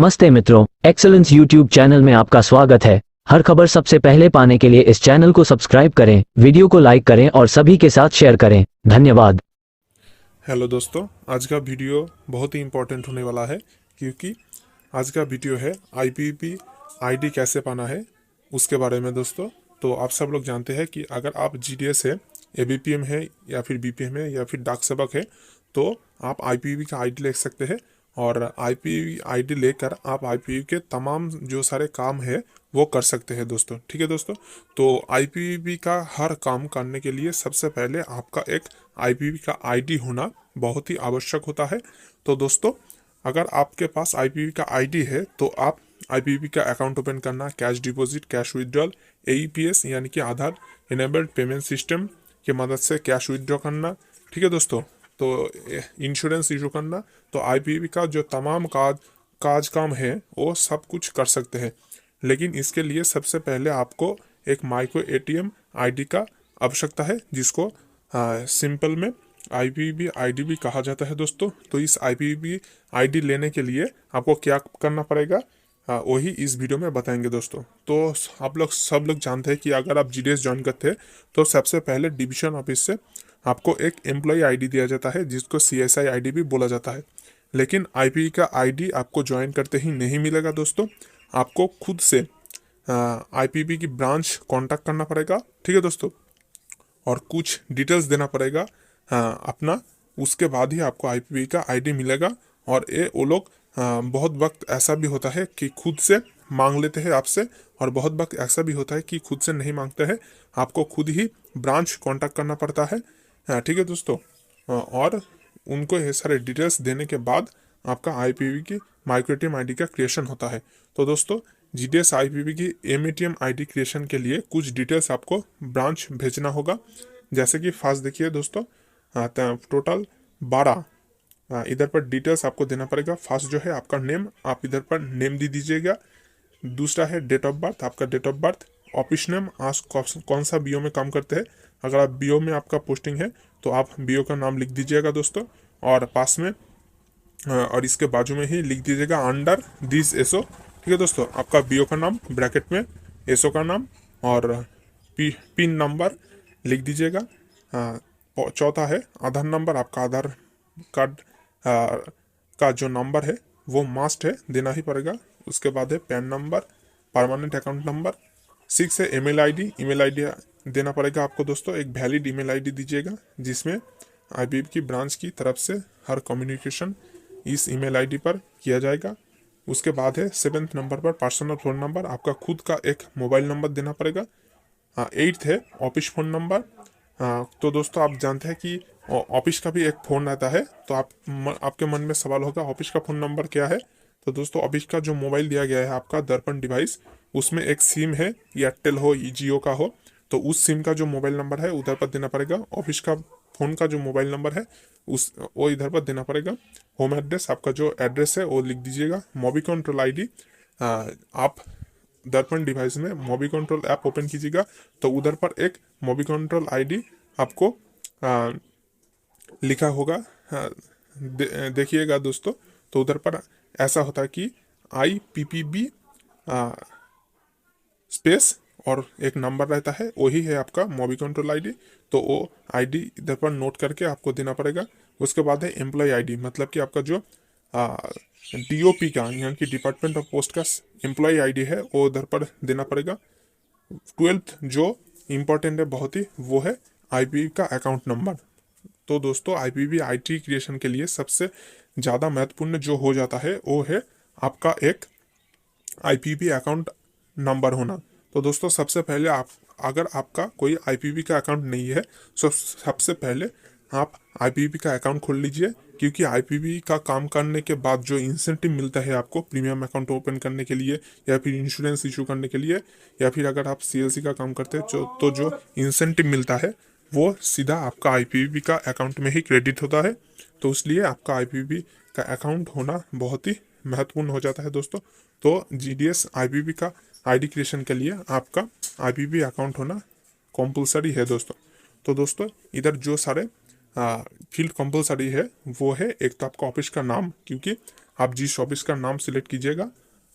नमस्ते मित्रों, excellence YouTube channel में आपका स्वागत है। हर खबर सबसे पहले पाने के लिए इस चैनल को सब्सक्राइब करें, वीडियो को लाइक करें और सभी के साथ शेयर करें। धन्यवाद। हेलो दोस्तों, आज का वीडियो बहुत ही इम्पोर्टेंट होने वाला है क्योंकि आज का वीडियो है आईपीवी आईडी कैसे पाना है उसके बारे में। दोस्तों, तो आप सब लोग जानते हैं कि अगर आप जीडीएस है, एबीपीएम है या फिर बीपीएम है या फिर डाक सेवक है तो आप आईपीवी का आईडी ले सकते हैं और आईपीवी आईडी लेकर आप आईपीवी के तमाम जो सारे काम है वो कर सकते हैं दोस्तों। ठीक है दोस्तों, तो आईपीवी का हर काम करने के लिए सबसे पहले आपका एक आईपीवी का आईडी होना बहुत ही आवश्यक होता है। तो दोस्तों, अगर आपके पास आईपीवी का आईडी है तो आप आईपीवी का अकाउंट ओपन करना, cash deposit, cash withdrawal, AEPS यानी कि आधार इनेबल्ड पेमेंट सिस्टम की मदद से कैश विड्रॉ करना। ठीक है दोस्तों, तो इंश्योरेंस इशू करना, तो आईपीवी का जो तमाम काज काम है वो सब कुछ कर सकते हैं। लेकिन इसके लिए सबसे पहले आपको एक माइक्रो एटीएम आईडी का आवश्यकता है, जिसको सिंपल में आईपीवी आईडी भी कहा जाता है दोस्तों। तो इस आईपीवी आईडी लेने के लिए आपको क्या करना पड़ेगा वही इस वीडियो में बताएंगे दोस्तों। तो आप लोग सब लोग जानते हैं कि अगर आप जीडीएस ज्वाइन करते हैं तो सबसे पहले डिवीजन ऑफिस से आपको एक एम्प्लॉय आईडी दिया जाता है, जिसको सीएसआई आईडी भी बोला जाता है। लेकिन आईपीवी का आईडी आपको ज्वाइन करते ही नहीं मिलेगा दोस्तों, आपको खुद से आईपीवी की ब्रांच कांटेक्ट करना पड़ेगा। ठीक है दोस्तों, और कुछ डिटेल्स देना पड़ेगा अपना, उसके बाद ही आपको आईपीवी का आईडी मिलेगा। और ये वो लोग बहुत वक्त ऐसा भी होता है कि खुद से मांग लेते हैं आपसे, और बहुत वक्त ऐसा भी होता है कि खुद से नहीं मांगते हैं, आपको खुद ही ब्रांच कांटेक्ट करना पड़ता है। ठीक है दोस्तों, और उनको ये सारे डिटेल्स देने के बाद आपका आईपीवी की माइक्रो एटीएम आईडी का क्रिएशन होता है। तो दोस्तों, जीडीएस आईपीवी की एमएटीएम आईडी क्रिएशन के लिए कुछ डिटेल्स आपको ब्रांच भेजना होगा। जैसे कि फर्स्ट देखिए दोस्तों, टोटल 12 इधर पर डिटेल्स आपको देना पड़ेगा। फर्स्ट जो है आपका नेम, आप इधर पर नेम दे दीजिएगा। दूसरा है डेट ऑफ बर्थ, आपका date of birth. Office name, आप कौन सा बीओ में काम करते हैं। अगर आप बीओ में आपका पोस्टिंग है तो आप बीओ का नाम लिख दीजिएगा दोस्तों, और पास में और इसके बाजू में ही लिख दीजिएगा अंडर दिस एसओ। ठीक है दोस्तों, आपका बीओ का नाम ब्रैकेट में, एसओ का नाम और पिन नंबर लिख दीजिएगा। चौथा है आधार नंबर, आपका आधार कार्ड का जो नंबर है वो मस्ट है, देना ही पड़ेगा। उसके बाद है pan number, permanent account number. 6 है ईमेल आईडी, ईमेल आईडी देना पड़ेगा आपको दोस्तों। एक वैलिड ईमेल आईडी दीजिएगा जिसमें आईपीवी की ब्रांच की तरफ से हर कम्युनिकेशन इस ईमेल आईडी पर किया जाएगा। उसके बाद है 7th नंबर पर पर्सनल फ़ोन नंबर, आपका खुद का एक मोबाइल नंबर देना पड़ेगा। 8th है ऑफिस फ़ोन नंबर। तो दोस्तों, आप जानते हैं कि ऑफिस का भी एक फ़ोन रहता है, तो आपके मन में सवाल होगा ऑफिस का फ़ोन नंबर क्या है। तो दोस्तों, ऑफिस का जो मोबाइल दिया गया है आपका दर्पण डिवाइस, उसमें एक सिम है, एयरटेल हो जियो का हो, तो उस सिम का जो मोबाइल नंबर है उधर पर देना पड़ेगा। ऑफिस का फ़ोन का जो मोबाइल नंबर है वो इधर पर देना पड़ेगा। होम एड्रेस, आपका जो एड्रेस है वो लिख दीजिएगा। मोबी कंट्रोल आईडी, आप दर्पण डिवाइस में मोबी कंट्रोल ऐप ओपन कीजिएगा तो उधर पर एक मोबी कंट्रोल आईडी आपको लिखा होगा, देखिएगा दोस्तों। तो उधर पर ऐसा होता है कि IPPB स्पेस और एक नंबर रहता है, वही है आपका मोबी कंट्रोल आईडी। तो वो आईडी इधर पर नोट करके आपको देना पड़ेगा। उसके बाद है एम्प्लॉय आईडी, मतलब कि आपका जो DOP का यानी कि डिपार्टमेंट ऑफ पोस्ट का एम्प्लॉय आईडी है वो उधर पर देना पड़ेगा। 12th जो इम्पोर्टेंट है बहुत ही, वो है आईपीवी का अकाउंट नंबर। तो दोस्तों, आईपीवी आईडी क्रिएशन के लिए सबसे ज़्यादा महत्वपूर्ण जो हो जाता है वो है आपका एक आईपीवी अकाउंट नंबर होना। तो दोस्तों, सबसे पहले अगर आपका कोई आईपीवी का अकाउंट नहीं है तो सबसे पहले आप आईपीवी का अकाउंट खोल लीजिए, क्योंकि आईपीवी का काम करने के बाद जो इंसेंटिव मिलता है आपको प्रीमियम अकाउंट ओपन करने के लिए या फिर इंश्योरेंस इशू करने के लिए, या फिर अगर आप सीएलसी का काम करते हैं तो जो इंसेंटिव मिलता है वो सीधा आपका आईपीवी का अकाउंट में ही क्रेडिट होता है। तो इसलिए आपका आईपीवी का अकाउंट होना बहुत ही महत्वपूर्ण हो जाता है दोस्तों। तो जीडीएस आईपीवी का आईडी क्रिएशन के लिए आपका आईपीवी अकाउंट होना कंपलसरी है दोस्तों। तो दोस्तों, इधर जो सारे फील्ड कंपलसरी है वो है, एक तो आपका ऑफिस का नाम, क्योंकि आप जिस ऑफिस का नाम सिलेक्ट कीजिएगा,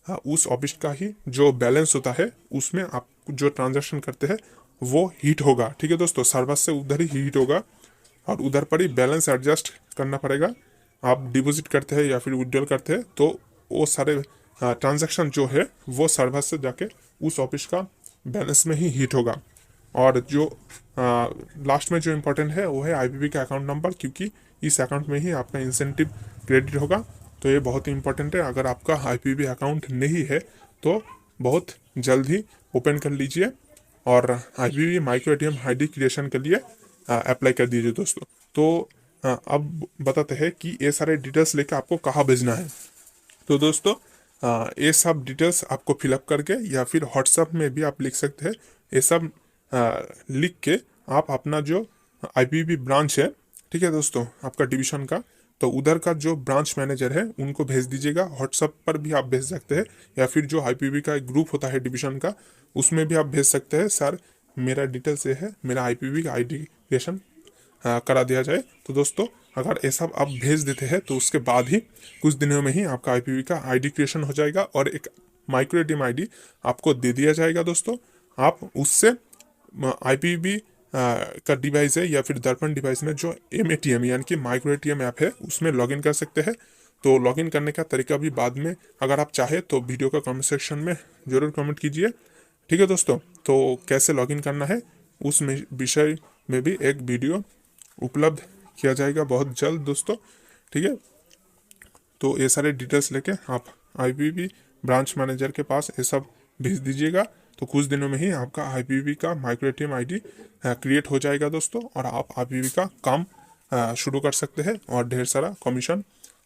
हाँ, उस ऑफिस का ही जो बैलेंस होता है उसमें आप जो ट्रांजैक्शन करते हैं वो हिट होगा। ठीक है दोस्तों, सर्वर से उधर ही हिट होगा और उधर पर ही बैलेंस एडजस्ट करना पड़ेगा। आप डिपॉजिट करते हैं या फिर विड्रॉल करते हैं तो वो सारे ट्रांजैक्शन जो है वो सर्वर से जाके उस ऑफिस का बैलेंस में ही हिट होगा। और जो लास्ट में जो इम्पोर्टेंट है वो है आईपीपी का अकाउंट नंबर, क्योंकि इस अकाउंट में ही आपका इंसेंटिव क्रेडिट होगा। तो ये बहुत ही इंपॉर्टेंट है। अगर आपका आईपीपी अकाउंट नहीं है तो बहुत जल्द ही ओपन कर लीजिए और IPP micro ATM ID creation के लिए अप्लाई कर दीजिए दोस्तों। तो अब बताते हैं कि ये सारे डिटेल्स लेकर आपको कहाँ भेजना है। तो दोस्तों ये सब डिटेल्स आपको फिलअप करके या फिर व्हाट्सएप में भी आप लिख सकते हैं। ये सब लिख के आप अपना जो आईपीपी ब्रांच है, ठीक है दोस्तों, आपका डिवीजन का, तो उधर का जो ब्रांच मैनेजर है उनको भेज दीजिएगा। व्हाट्सएप पर भी आप भेज सकते हैं या फिर जो आईपीपी का एक ग्रुप होता है डिवीजन का, उसमें भी आप भेज सकते हैं। सर मेरा डिटेल्स ये है, मेरा आईपीपी का आईडी क्रिएशन करा दिया जाए। तो दोस्तों अगर ये सब आप भेज देते हैं तो उसके बाद ही कुछ दिनों में ही आपका आईपीपी का आईडी क्रिएशन हो जाएगा और एक माइक्रो एटीएम आईडी आपको दे दिया जाएगा दोस्तों। आप उससे आईपीपी का डिवाइस है या फिर दर्पण डिवाइस में जो MATM यानी कि माइक्रो एटीएम ऐप है उसमें लॉगिन कर सकते हैं। तो लॉगिन करने का तरीका भी बाद में अगर आप चाहे तो वीडियो का कमेंट सेक्शन में ज़रूर कमेंट कीजिए। ठीक है दोस्तों, तो कैसे लॉगिन करना है उस विषय में भी एक वीडियो उपलब्ध किया जाएगा बहुत जल्द दोस्तों। ठीक है, तो ये सारे डिटेल्स लेके आप आईपीपी ब्रांच मैनेजर के पास ये सब भेज दीजिएगा। तो कुछ दिनों में ही आपका आईपीपी का माइक्रो एटीएम आईडी क्रिएट हो जाएगा दोस्तों और आप आईपीपी का काम शुरू कर सकते हैं और ढेर सारा कमीशन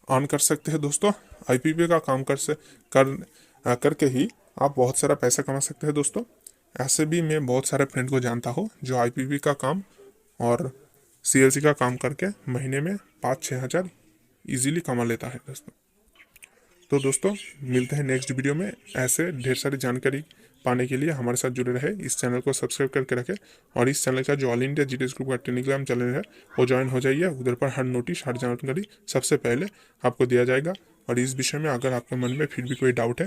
अर्न कर सकते हैं दोस्तों। आईपीपी का काम करके ही आप बहुत सारा पैसा कमा सकते हैं दोस्तों। ऐसे भी मैं बहुत सारे फ्रेंड को जानता हूँ जो आईपीपी का काम और CLC का काम करके महीने में 5-6 हज़ार ईजिली कमा लेता है दोस्तों। तो दोस्तों मिलते हैं नेक्स्ट वीडियो में। ऐसे ढेर सारी जानकारी पाने के लिए हमारे साथ जुड़े रहे, इस चैनल को सब्सक्राइब करके रखें और इस चैनल का जो ऑल इंडिया GTS ग्रुप का टेलीग्राम चैनल है वो ज्वाइन हो जाइए। उधर पर हर नोटिस, हर जानकारी सबसे पहले आपको दिया जाएगा। और इस विषय में अगर आपके मन में फिर भी कोई डाउट है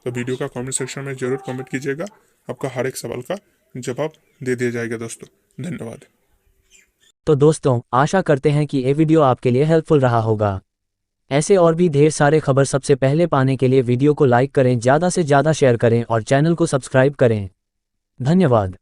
तो वीडियो का कमेंट सेक्शन में ज़रूर कमेंट कीजिएगा। आपका हर एक सवाल का जवाब दे दिया जाएगा दोस्तों। धन्यवाद। तो दोस्तों आशा करते हैं कि ये वीडियो आपके लिए हेल्पफुल रहा होगा। ऐसे और भी ढेर सारे खबर सबसे पहले पाने के लिए वीडियो को लाइक करें, ज़्यादा से ज़्यादा शेयर करें और चैनल को सब्सक्राइब करें। धन्यवाद।